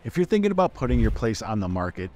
If you're thinking about putting your place on the market,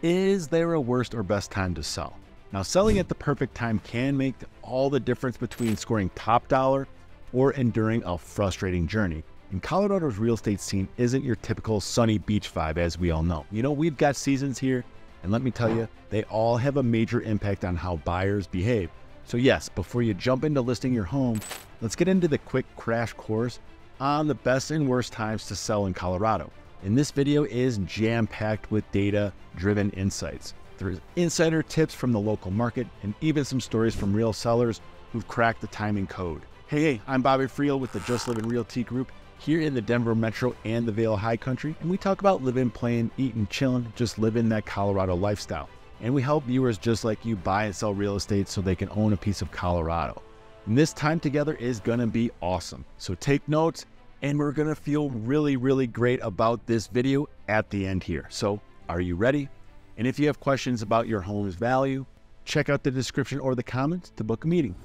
is there a worst or best time to sell? Now, selling at the perfect time can make all the difference between scoring top dollar or enduring a frustrating journey. And Colorado's real estate scene isn't your typical sunny beach vibe, as we all know. You know, we've got seasons here, and let me tell you, they all have a major impact on how buyers behave. So yes, before you jump into listing your home, let's get into the quick crash course on the best and worst times to sell in Colorado. And this video is jam-packed with data-driven insights. There's insider tips from the local market and even some stories from real sellers who've cracked the timing code. Hey, I'm Bobby Friel with the Just Living Realty Group here in the Denver Metro and the Vail High Country. And we talk about living, playing, eating, chilling, just living that Colorado lifestyle. And we help viewers just like you buy and sell real estate so they can own a piece of Colorado. And this time together is gonna be awesome. So take notes, and we're gonna feel really, really great about this video at the end here. So are you ready? And if you have questions about your home's value, check out the description or the comments to book a meeting.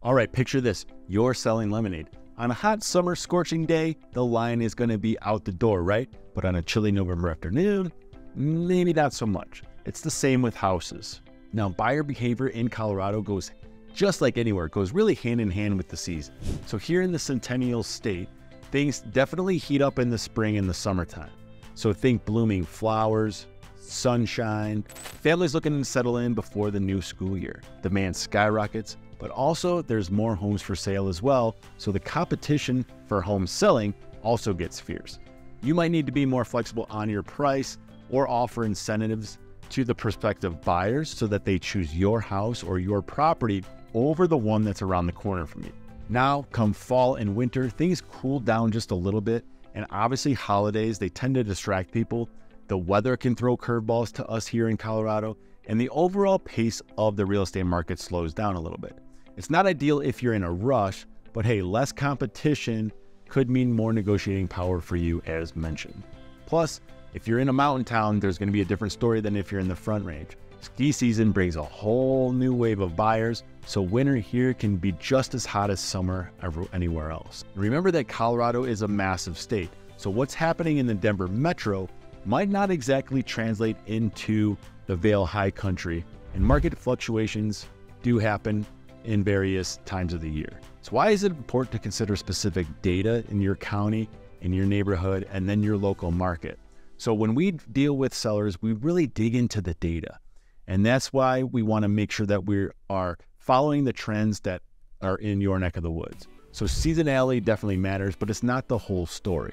All right, picture this, you're selling lemonade. On a hot summer scorching day, the line is gonna be out the door, right? But on a chilly November afternoon, maybe not so much. It's the same with houses. Now, buyer behavior in Colorado goes just like anywhere, it goes really hand in hand with the season. So here in the Centennial State, things definitely heat up in the spring and the summertime. So think blooming flowers, sunshine, families looking to settle in before the new school year. Demand skyrockets, but also there's more homes for sale as well, so the competition for home selling also gets fierce. You might need to be more flexible on your price or offer incentives to the prospective buyers so that they choose your house or your property over the one that's around the corner from you. Now, come fall and winter, things cool down just a little bit, and obviously holidays, they tend to distract people. The weather can throw curveballs to us here in Colorado, and the overall pace of the real estate market slows down a little bit. It's not ideal if you're in a rush, but hey, less competition could mean more negotiating power for you as mentioned. Plus, if you're in a mountain town, there's gonna be a different story than if you're in the Front Range. Ski season brings a whole new wave of buyers, so winter here can be just as hot as summer anywhere else. Remember that Colorado is a massive state, so what's happening in the Denver Metro might not exactly translate into the Vail High Country, and market fluctuations do happen in various times of the year. So why is it important to consider specific data in your county, in your neighborhood, and then your local market? So when we deal with sellers, we really dig into the data. And that's why we want to make sure that we are following the trends that are in your neck of the woods. So seasonality definitely matters, but it's not the whole story.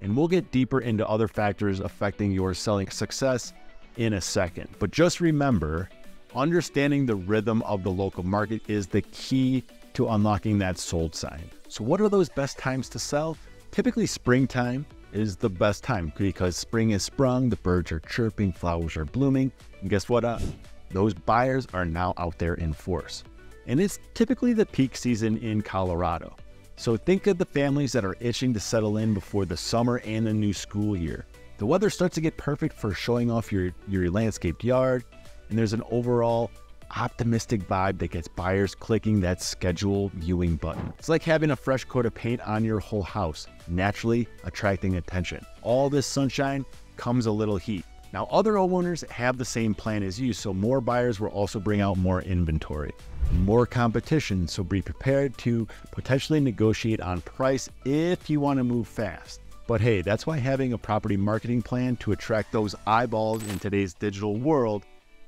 And we'll get deeper into other factors affecting your selling success in a second. But just remember, understanding the rhythm of the local market is the key to unlocking that sold sign. So what are those best times to sell? Typically springtime is the best time because spring is sprung, the birds are chirping, flowers are blooming, and guess what? Those buyers are now out there in force. And it's typically the peak season in Colorado. So think of the families that are itching to settle in before the summer and the new school year. The weather starts to get perfect for showing off your landscaped yard, and there's an overall optimistic vibe that gets buyers clicking that schedule viewing button. It's like having a fresh coat of paint on your whole house, naturally attracting attention. All this sunshine comes a little heat. Now, other homeowners have the same plan as you, so more buyers will also bring out more inventory, more competition, so be prepared to potentially negotiate on price if you want to move fast. But hey, that's why having a property marketing plan to attract those eyeballs in today's digital world,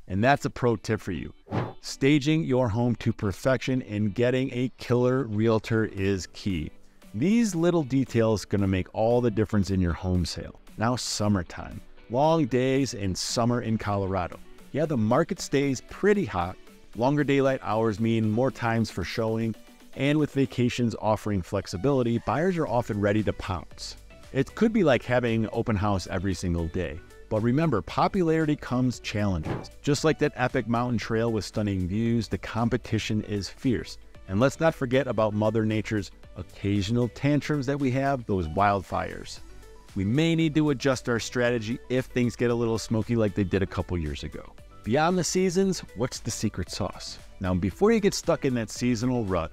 and that's a pro tip for you. Staging your home to perfection and getting a killer realtor is key. These little details are gonna make all the difference in your home sale. Now, summertime. Long days in summer in Colorado. Yeah, the market stays pretty hot. Longer daylight hours mean more times for showing, and with vacations offering flexibility, buyers are often ready to pounce. It could be like having an open house every single day. But remember, popularity comes challenges. Just like that epic mountain trail with stunning views, the competition is fierce. And let's not forget about Mother Nature's occasional tantrums that we have, those wildfires. We may need to adjust our strategy if things get a little smoky like they did a couple years ago. Beyond the seasons, what's the secret sauce? Now, before you get stuck in that seasonal rut,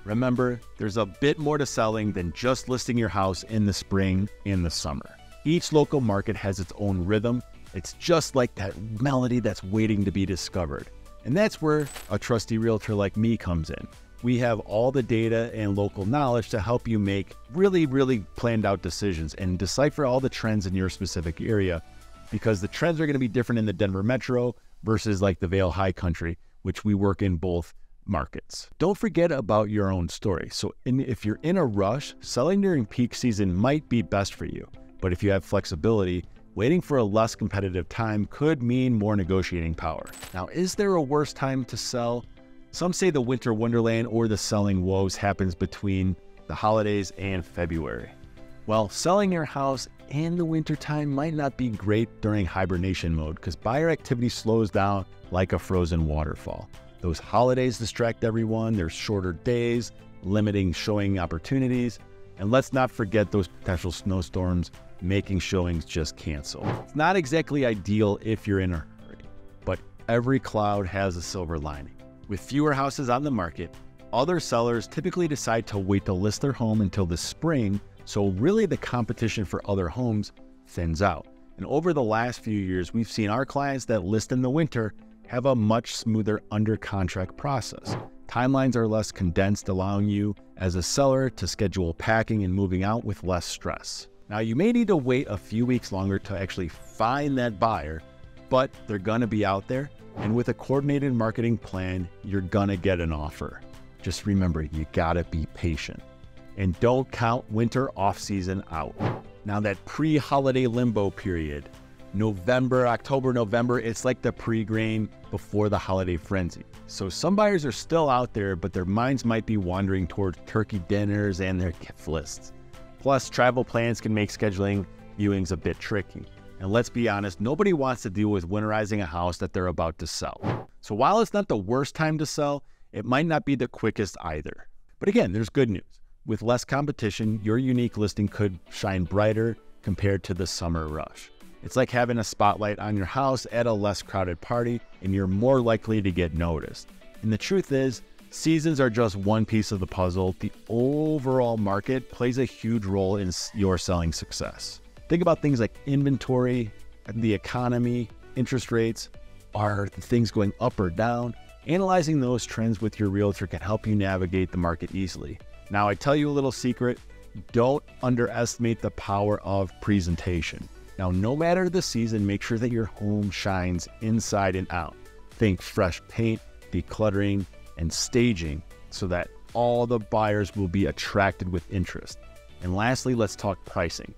remember, there's a bit more to selling than just listing your house in the spring and the summer. Each local market has its own rhythm. It's just like that melody that's waiting to be discovered. And that's where a trusty realtor like me comes in. We have all the data and local knowledge to help you make really planned out decisions and decipher all the trends in your specific area, because the trends are going to be different in the Denver Metro versus like the Vail High Country, which we work in both markets. Don't forget about your own story. So if you're in a rush, selling during peak season might be best for you. But if you have flexibility, waiting for a less competitive time could mean more negotiating power. Now, is there a worse time to sell? Some say the winter wonderland or the selling woes happens between the holidays and February. Well, selling your house in the wintertime might not be great during hibernation mode because buyer activity slows down like a frozen waterfall. Those holidays distract everyone, there's shorter days, limiting showing opportunities, and let's not forget those potential snowstorms making showings just cancel. It's not exactly ideal if you're in a hurry, but every cloud has a silver lining. With fewer houses on the market, other sellers typically decide to wait to list their home until the spring, so really the competition for other homes thins out. And over the last few years, we've seen our clients that list in the winter have a much smoother under contract process. Timelines are less condensed, allowing you as a seller to schedule packing and moving out with less stress. Now, you may need to wait a few weeks longer to actually find that buyer, but they're gonna be out there. And with a coordinated marketing plan, you're gonna get an offer. Just remember, you gotta be patient. And don't count winter off-season out. Now that pre-holiday limbo period, October, November, it's like the pre-grain before the holiday frenzy. So some buyers are still out there, but their minds might be wandering toward turkey dinners and their gift lists. Plus, travel plans can make scheduling viewings a bit tricky. And let's be honest, nobody wants to deal with winterizing a house that they're about to sell. So while it's not the worst time to sell, it might not be the quickest either. But again, there's good news. With less competition, your unique listing could shine brighter compared to the summer rush. It's like having a spotlight on your house at a less crowded party, and you're more likely to get noticed. And the truth is, seasons are just one piece of the puzzle. The overall market plays a huge role in your selling success. Think about things like inventory, the economy, interest rates. Are the things going up or down? Analyzing those trends with your realtor can help you navigate the market easily. Now, I tell you a little secret, don't underestimate the power of presentation. Now, no matter the season, make sure that your home shines inside and out. Think fresh paint, decluttering, and staging so that all the buyers will be attracted with interest. And lastly, let's talk pricing.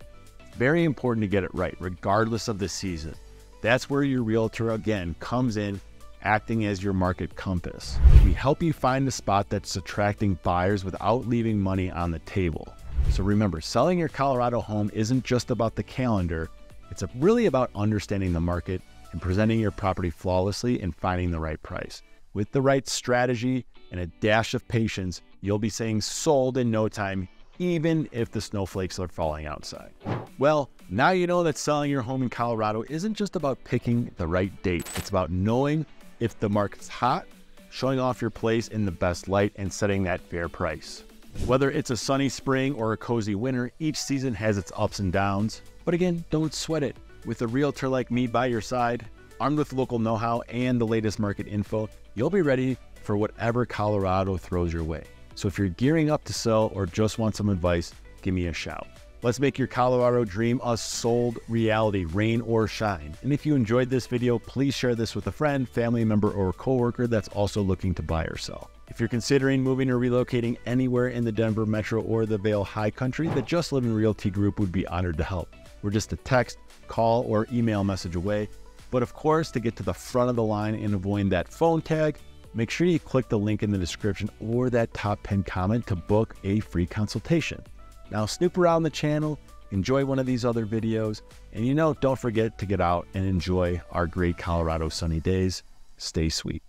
It's very important to get it right, regardless of the season. That's where your realtor, again, comes in, acting as your market compass. We help you find a spot that's attracting buyers without leaving money on the table. So remember, selling your Colorado home isn't just about the calendar. It's really about understanding the market and presenting your property flawlessly and finding the right price. With the right strategy and a dash of patience, you'll be saying sold in no time, even if the snowflakes are falling outside. Well, now you know that selling your home in Colorado isn't just about picking the right date. It's about knowing if the market's hot, showing off your place in the best light, and setting that fair price. Whether it's a sunny spring or a cozy winter, each season has its ups and downs. But again, don't sweat it. With a realtor like me by your side, armed with local know-how and the latest market info, you'll be ready for whatever Colorado throws your way. So if you're gearing up to sell or just want some advice, give me a shout. Let's make your Colorado dream a sold reality, rain or shine. And if you enjoyed this video, please share this with a friend, family member, or coworker that's also looking to buy or sell. If you're considering moving or relocating anywhere in the Denver Metro or the Vail High Country, the Just Living Realty Group would be honored to help. We're just a text, call, or email message away. But of course, to get to the front of the line and avoid that phone tag, make sure you click the link in the description or that top pinned comment to book a free consultation. Now snoop around the channel, enjoy one of these other videos, and don't forget to get out and enjoy our great Colorado sunny days. Stay sweet.